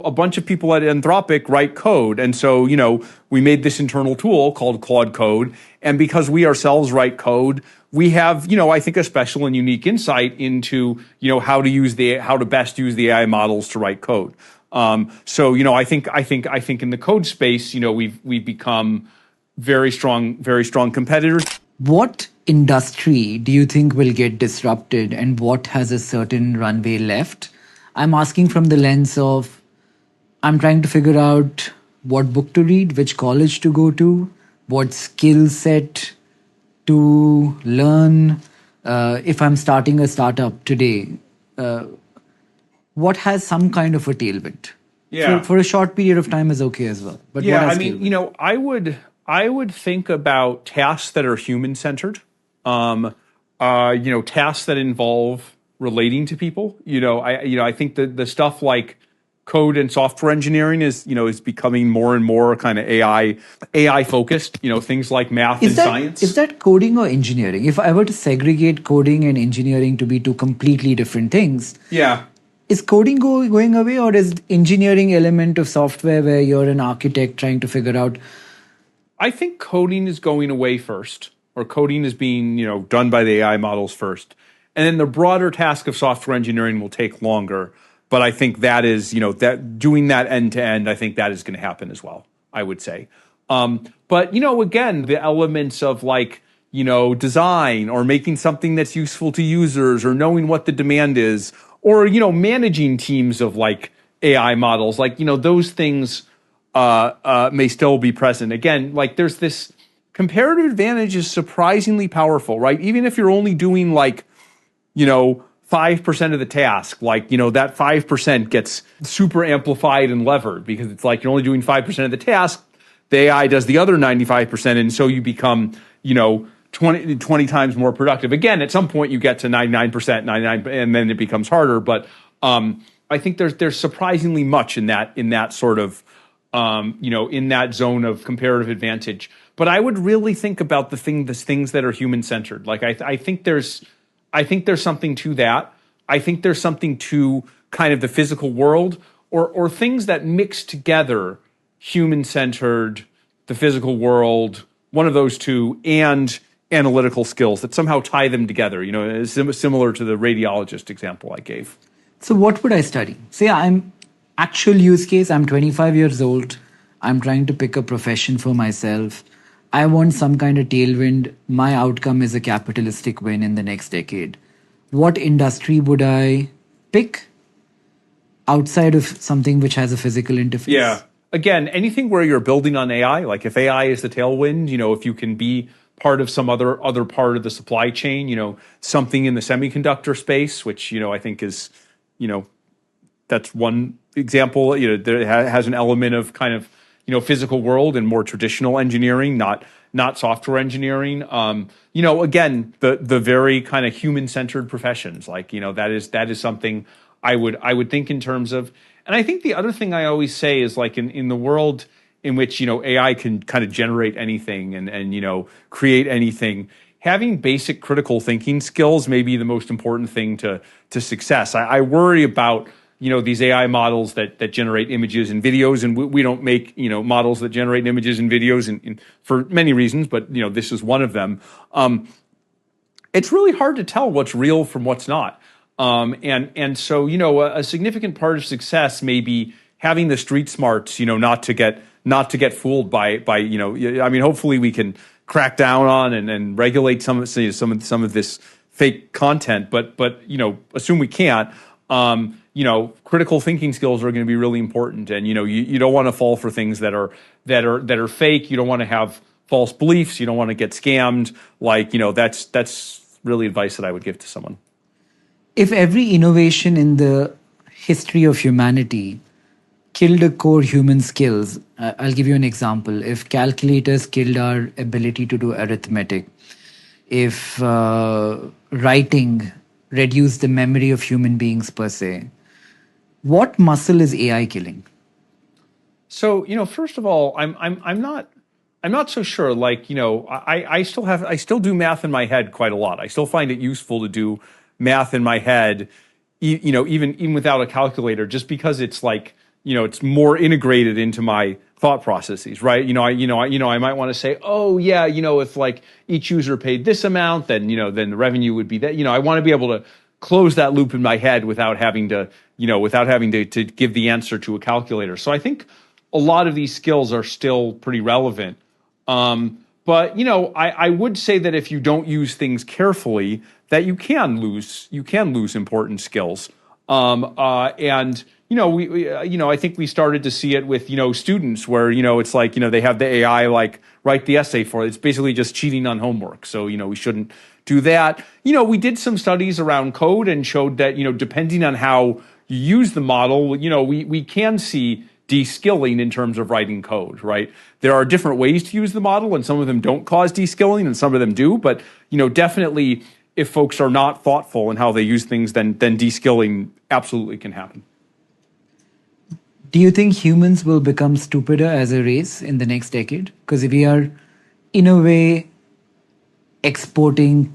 a bunch of people at Anthropic write code. And so, we made this internal tool called Claude Code. And because we ourselves write code, we have, I think a special and unique insight into, how to best use the AI models to write code. So, I think in the code space, we've become very strong competitors. What industry do you think will get disrupted and what has a certain runway left? I'm asking from the lens of, I'm trying to figure out what book to read, which college to go to, what skill set to learn. If I'm starting a startup today, what has some kind of a tailwind? Yeah. For a short period of time is okay as well. But yeah, what has I would think about tasks that are human-centered, tasks that involve relating to people. I think that the stuff like code and software engineering is becoming more and more kind of AI focused. Things like math and science. Is that coding or engineering? If I were to segregate coding and engineering to be two completely different things, yeah. Is coding going away, or is engineering element of software where you're an architect trying to figure out? I think coding is going away first, or coding is being, done by the AI models first. And then the broader task of software engineering will take longer. But I think that is, that doing that end to end, I think that is going to happen as well, I would say. But, again, the elements of design or making something that's useful to users or knowing what the demand is or, managing teams of AI models, those things may still be present. Again, there's this comparative advantage is surprisingly powerful, right? Even if you're only doing 5% of the task, that 5% gets super amplified and levered because it's you're only doing 5% of the task. The AI does the other 95%. And so you become, 20 times more productive. Again, at some point you get to 99%, 99, and then it becomes harder. But I think there's surprisingly much in that sort of, in that zone of comparative advantage. But I would really think about the things that are human centered. I think there's something to that. I think there's something to kind of the physical world or things that mix together human centered, the physical world, one of those two, and analytical skills that somehow tie them together, similar to the radiologist example I gave. So what would I study? Say I'm actual use case, I'm 25 years old. I'm trying to pick a profession for myself. I want some kind of tailwind. My outcome is a capitalistic win in the next decade. What industry would I pick outside of something which has a physical interface? Yeah. Again, anything where you're building on AI, if AI is the tailwind, if you can be part of some other part of the supply chain, something in the semiconductor space, which, I think is, that's one example, there has an element of kind of, physical world and more traditional engineering, not software engineering. Again, the very kind of human-centered professions, that is something I would think in terms of. And I think the other thing I always say is in the world in which, AI can kind of generate anything and create anything, having basic critical thinking skills may be the most important thing to success. I worry about, these AI models that generate images and videos, and we don't make, models that generate images and videos and for many reasons, but, this is one of them. It's really hard to tell what's real from what's not. And so, a significant part of success may be having the street smarts, not to get fooled by, hopefully we can crack down on and regulate some of this fake content, but assume we can't. Critical thinking skills are going to be really important, and you don't want to fall for things that are fake. You don't want to have false beliefs. You don't want to get scammed. That's really advice that I would give to someone. If every innovation in the history of humanity killed a core human skills, I'll give you an example. If calculators killed our ability to do arithmetic, if writing reduced the memory of human beings per se, what muscle is AI killing? So, first of all, I'm not so sure. I still do math in my head quite a lot. I still find it useful to do math in my head, even without a calculator, just because it's it's more integrated into my thought processes, right? I might want to say, oh yeah, if like each user paid this amount, then then the revenue would be that. I want to be able to close that loop in my head without having to, to give the answer to a calculator. So I think a lot of these skills are still pretty relevant. But I would say that if you don't use things carefully, that you can lose important skills. And I think we started to see it with students where it's like they have the AI like write the essay for it. It's basically just cheating on homework. So we shouldn't do that. We did some studies around code and showed that depending on how you use the model, we can see de-skilling in terms of writing code, right? There are different ways to use the model, and some of them don't cause de-skilling, and some of them do. But definitely, if folks are not thoughtful in how they use things, then de-skilling absolutely can happen. Do you think humans will become stupider as a race in the next decade? Because if we are, in a way, exporting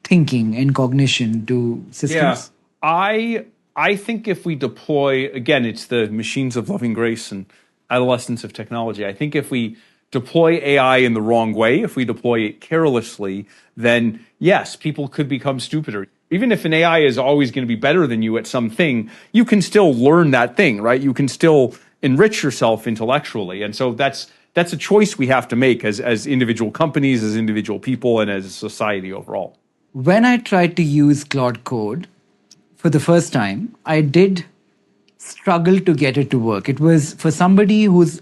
thinking and cognition to systems. Yeah, I think if we deploy, again, it's the machines of loving grace and adolescence of technology. I think if we deploy AI in the wrong way, if we deploy it carelessly, then yes, people could become stupider. Even if an AI is always going to be better than you at something, you can still learn that thing, right? You can still enrich yourself intellectually. And so that's a choice we have to make as individual companies, as individual people, and as a society overall. When I tried to use Claude Code for the first time, I did struggle to get it to work. It was for somebody who's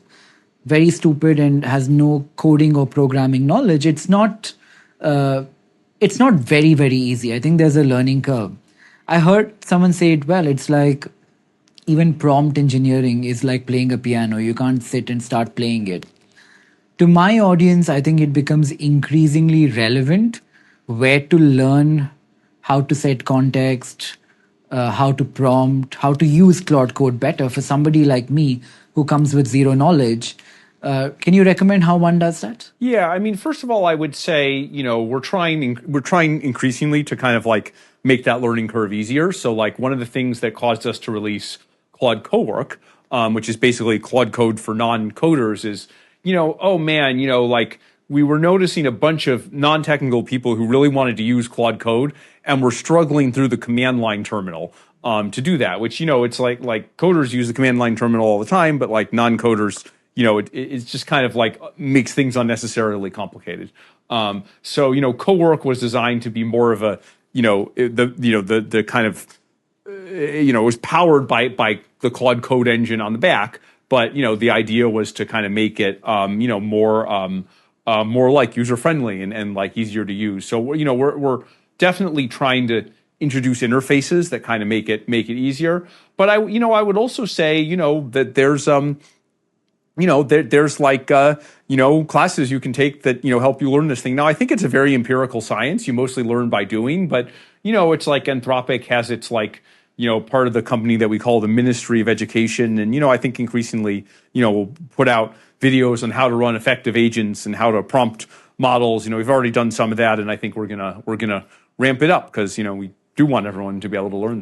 very stupid and has no coding or programming knowledge. It's not very, very easy. I think there's a learning curve. I heard someone say it well. It's like even prompt engineering is like playing a piano. You can't sit and start playing it. To my audience, I think it becomes increasingly relevant where to learn how to set context, how to prompt, how to use Claude Code better for somebody like me who comes with zero knowledge. Can you recommend how one does that? Yeah, I mean, first of all, I would say, we're trying increasingly to kind of like make that learning curve easier. So like one of the things that caused us to release Claude Cowork, which is basically Claude Code for non-coders, is, oh man, like we were noticing a bunch of non-technical people who really wanted to use Claude Code and were struggling through the command line terminal to do that, which, it's like coders use the command line terminal all the time, but like non-coders, it's just kind of like makes things unnecessarily complicated. So, Cowork was designed to be more of a, the kind of, it was powered by the Claude Code engine on the back, but, the idea was to kind of make it, more like user friendly and like easier to use. So, we're definitely trying to introduce interfaces that kind of make it easier. But I would also say, that there's, there's like, classes you can take that, help you learn this thing. Now, I think it's a very empirical science. You mostly learn by doing, but, it's like Anthropic has its like, part of the company that we call the Ministry of Education. And, I think increasingly, we'll put out videos on how to run effective agents and how to prompt models. We've already done some of that. And I think we're going to ramp it up because, we do want everyone to be able to learn.